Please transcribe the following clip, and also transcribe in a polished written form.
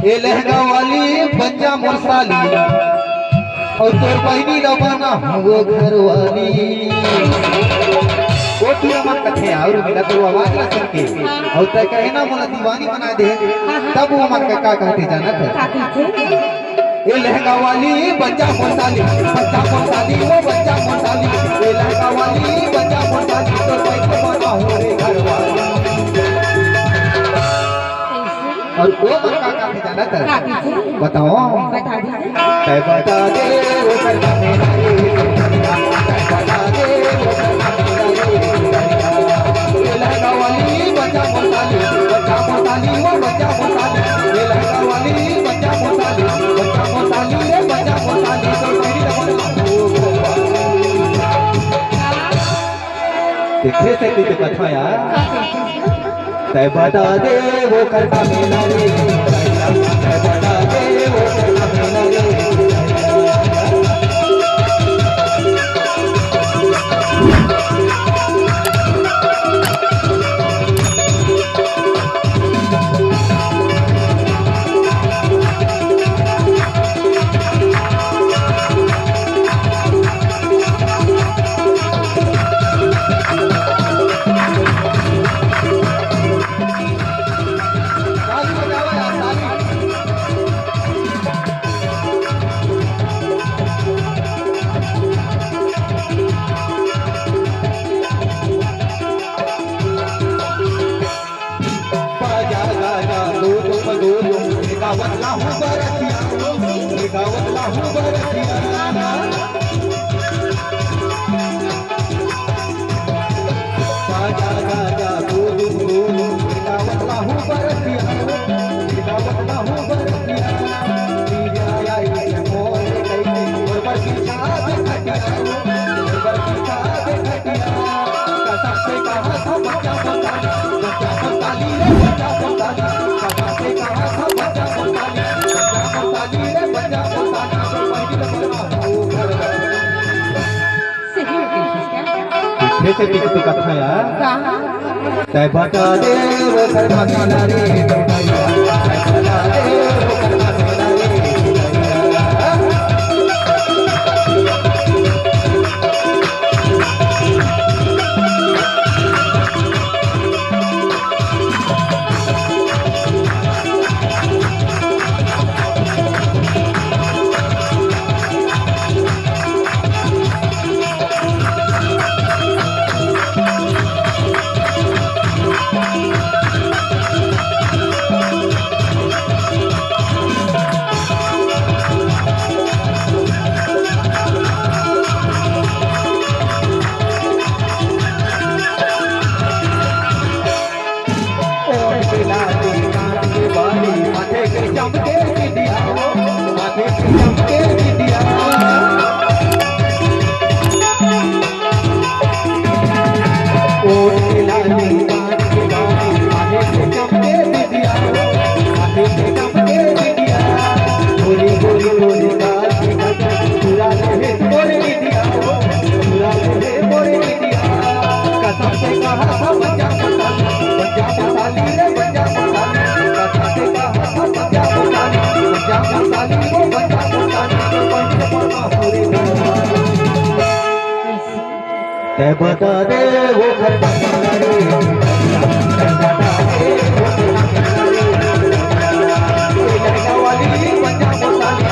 ये लहंगा वाली बच्चा मरसाली और तोर बहनी रवाना वो घर वाली वो तू मत कथे और मेरा तो आवाज ना सुन के और तय कहे ना मोला दीवानी बना दे तब वो मन का कहते जाना था ये लहंगा वाली बच्चा मरसाली वो बच्चा मरसाली ये लहंगा वाली बच्चा मरसाली तो कैसे बना हो रे घर वाली और वो मन का कहते जाना था बताओ बता दे वो करना मेरा बता दे वो करना ये लहंगा वाली बच्चा मरसाली वो बच्चा मरसाली ये लहंगा वाली बच्चा मरसाली रे बच्चा मरसाली तो मेरी देखते से कुछ कथा यार तय बता दे वो करता मेरा रे तय बता दे वो करता मेरा रे से तो कथा यार तय बता दे वो करना मेरा रे तय बता दे वो करना मेरा रे तय बता दे वो करता मेरा रे तय बता दे वो करता मेरा रे लहंगा वाली बच्चा मरसाली